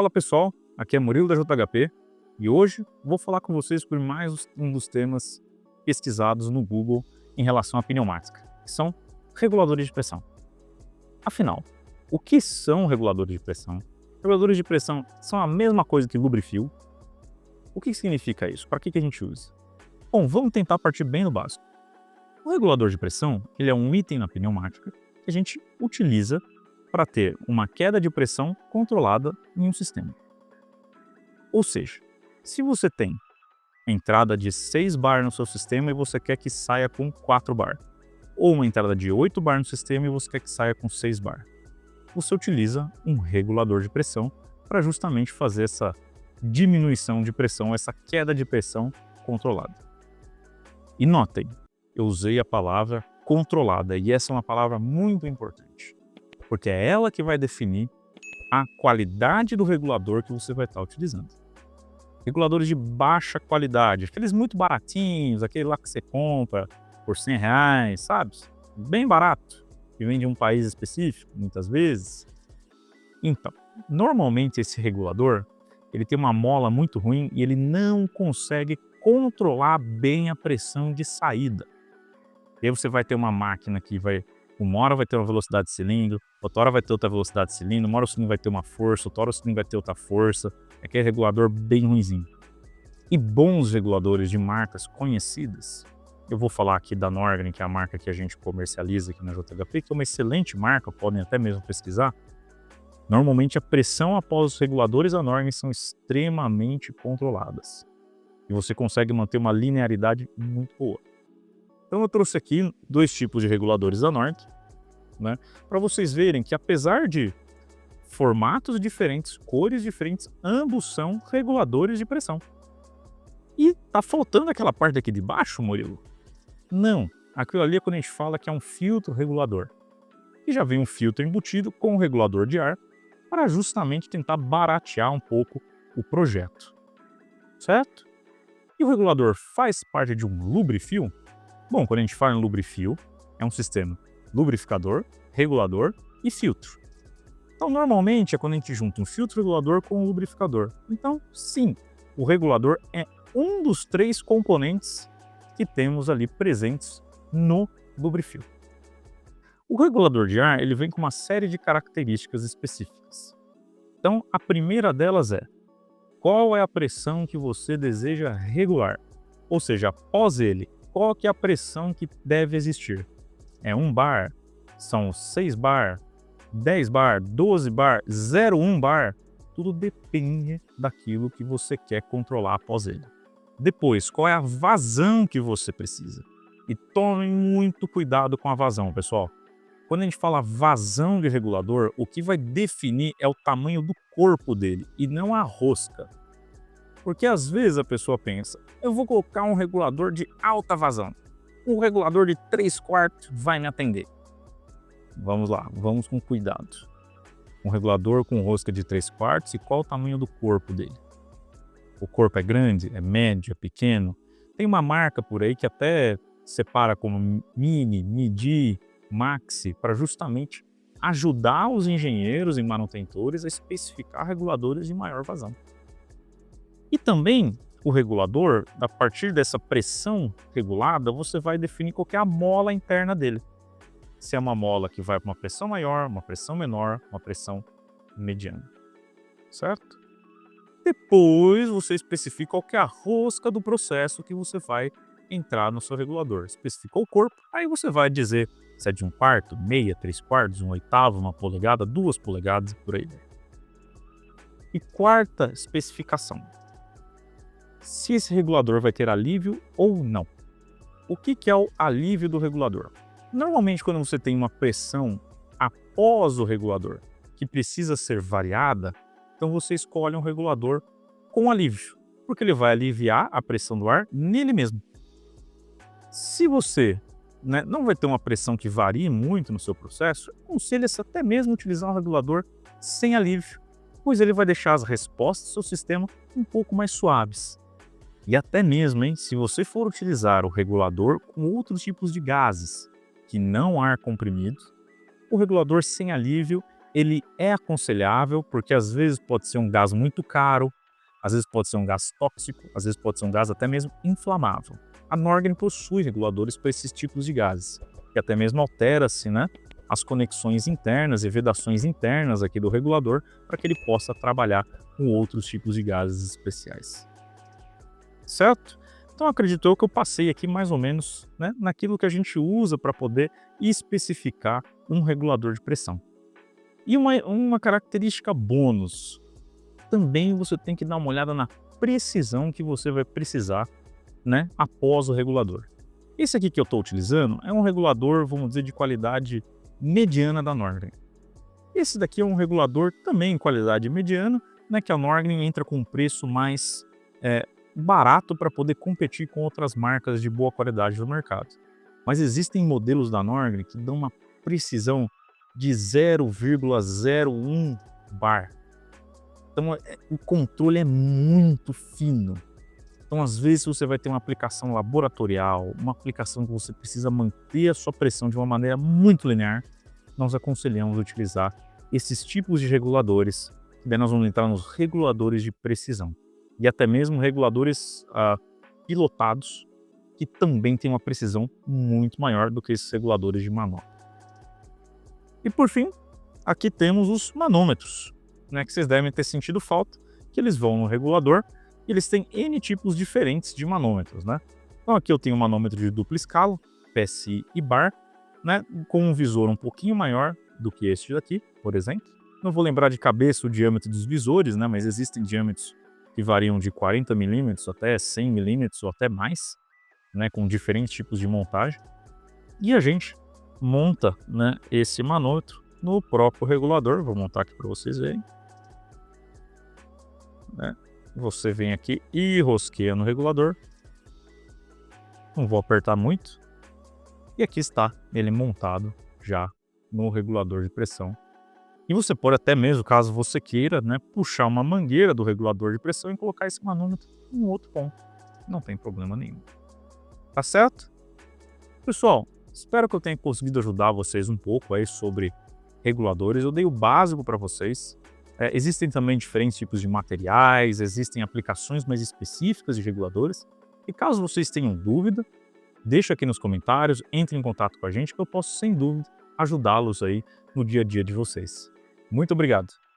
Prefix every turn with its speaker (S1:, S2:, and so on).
S1: Fala pessoal, aqui é Murilo da JHP e hoje vou falar com vocês sobre mais um dos temas pesquisados no Google em relação à pneumática, que são reguladores de pressão. Afinal, o que são reguladores de pressão? Reguladores de pressão são a mesma coisa que lubrifil? O que significa isso? Para que a gente usa? Bom, vamos tentar partir bem do básico. O regulador de pressão ele é um item na pneumática que a gente utiliza para ter uma queda de pressão controlada em um sistema. Ou seja, se você tem entrada de 6 bar no seu sistema e você quer que saia com 4 bar, ou uma entrada de 8 bar no sistema e você quer que saia com 6 bar, você utiliza um regulador de pressão para justamente fazer essa diminuição de pressão, essa queda de pressão controlada. E notem, eu usei a palavra controlada e essa é uma palavra muito importante, porque é ela que vai definir a qualidade do regulador que você vai estar utilizando. Reguladores de baixa qualidade, aqueles muito baratinhos, aquele lá que você compra por R$100, sabe? Bem barato, que vem de um país específico, muitas vezes. Então, normalmente esse regulador, ele tem uma mola muito ruim e ele não consegue controlar bem a pressão de saída. E aí você vai ter uma máquina que uma hora vai ter uma velocidade de cilindro, outra hora vai ter outra velocidade de cilindro, uma hora o cilindro vai ter uma força, outra hora o cilindro vai ter outra força. É aquele regulador bem ruinzinho. E bons reguladores de marcas conhecidas, eu vou falar aqui da Norgren, que é a marca que a gente comercializa aqui na JHP, que é uma excelente marca, podem até mesmo pesquisar. Normalmente a pressão após os reguladores da Norgren são extremamente controladas. E você consegue manter uma linearidade muito boa. Então eu trouxe aqui 2 tipos de reguladores da Norgren, né, para vocês verem que apesar de formatos diferentes, cores diferentes, ambos são reguladores de pressão. E tá faltando aquela parte aqui de baixo, Murilo? Não, aquilo ali é quando a gente fala que é um filtro regulador. E já vem um filtro embutido com um regulador de ar para justamente tentar baratear um pouco o projeto, certo? E o regulador faz parte de um lubrifil? Bom, quando a gente fala em lubrifil, é um sistema lubrificador, regulador e filtro. Então, normalmente é quando a gente junta um filtro regulador com um lubrificador. Então, sim, o regulador é um dos 3 componentes que temos ali presentes no lubrifil. O regulador de ar ele vem com uma série de características específicas. Então, a primeira delas é: qual é a pressão que você deseja regular? Ou seja, após ele, qual que é a pressão que deve existir? É 1 bar? São 6 bar? 10 bar? 12 bar? 0,1 bar? Tudo depende daquilo que você quer controlar após ele. Depois, qual é a vazão que você precisa? E tomem muito cuidado com a vazão, pessoal. Quando a gente fala vazão de regulador, o que vai definir é o tamanho do corpo dele e não a rosca. Porque às vezes a pessoa pensa, eu vou colocar um regulador de alta vazão. Um regulador de 3/4 vai me atender. Vamos lá, vamos com cuidado. Um regulador com rosca de 3/4 e qual o tamanho do corpo dele? O corpo é grande, é médio, é pequeno? Tem uma marca por aí que até separa como mini, midi, maxi, para justamente ajudar os engenheiros e manutentores a especificar reguladores de maior vazão. E também o regulador, a partir dessa pressão regulada, você vai definir qual que é a mola interna dele. Se é uma mola que vai para uma pressão maior, uma pressão menor, uma pressão mediana, certo? Depois você especifica qual que é a rosca do processo que você vai entrar no seu regulador. Especificou o corpo, aí você vai dizer se é de 1/4, meia, 3/4, 1/8, 1 polegada, 2 polegadas, por aí. E quarta especificação: se esse regulador vai ter alívio ou não. O que é o alívio do regulador? Normalmente, quando você tem uma pressão após o regulador que precisa ser variada, então você escolhe um regulador com alívio, porque ele vai aliviar a pressão do ar nele mesmo. Se você não vai ter uma pressão que varie muito no seu processo, aconselha-se até mesmo utilizar um regulador sem alívio, pois ele vai deixar as respostas do seu sistema um pouco mais suaves. E até mesmo, se você for utilizar o regulador com outros tipos de gases, que não ar comprimido, o regulador sem alívio ele é aconselhável porque às vezes pode ser um gás muito caro, às vezes pode ser um gás tóxico, às vezes pode ser um gás até mesmo inflamável. A Norgren possui reguladores para esses tipos de gases, que até mesmo altera-se, né, as conexões internas e vedações internas aqui do regulador para que ele possa trabalhar com outros tipos de gases especiais. Certo? Então acredito eu que eu passei aqui mais ou menos, né, naquilo que a gente usa para poder especificar um regulador de pressão. E uma característica bônus, também você tem que dar uma olhada na precisão que você vai precisar, né, após o regulador. Esse aqui que eu estou utilizando é um regulador, vamos dizer, de qualidade mediana da Norgren. Esse daqui é um regulador também em qualidade mediana, né, que a Norgren entra com um preço mais barato para poder competir com outras marcas de boa qualidade no mercado. Mas existem modelos da Norgren que dão uma precisão de 0,01 bar. Então o controle é muito fino. Então às vezes você vai ter uma aplicação laboratorial, uma aplicação que você precisa manter a sua pressão de uma maneira muito linear, nós aconselhamos utilizar esses tipos de reguladores, que daí nós vamos entrar nos reguladores de precisão. E até mesmo reguladores pilotados, que também têm uma precisão muito maior do que esses reguladores de manopla. E por fim, aqui temos os manômetros, né, que vocês devem ter sentido falta, que eles vão no regulador e eles têm N tipos diferentes de manômetros, né? Então aqui eu tenho um manômetro de dupla escala, PSI e bar, né, com um visor um pouquinho maior do que este daqui, por exemplo. Não vou lembrar de cabeça o diâmetro dos visores, né, mas existem diâmetros que variam de 40 milímetros até 100 milímetros ou até mais, né, com diferentes tipos de montagem. E a gente monta, né, esse manômetro no próprio regulador. Vou montar aqui para vocês verem. Né? Você vem aqui e rosqueia no regulador. Não vou apertar muito. E aqui está ele montado já no regulador de pressão. E você pode até mesmo, caso você queira, né, puxar uma mangueira do regulador de pressão e colocar esse manômetro em um outro ponto. Não tem problema nenhum. Tá certo? Pessoal, espero que eu tenha conseguido ajudar vocês um pouco aí sobre reguladores. Eu dei o básico para vocês. Existem também diferentes tipos de materiais, existem aplicações mais específicas de reguladores. E caso vocês tenham dúvida, deixa aqui nos comentários, entre em contato com a gente que eu posso, sem dúvida, ajudá-los aí no dia a dia de vocês. Muito obrigado!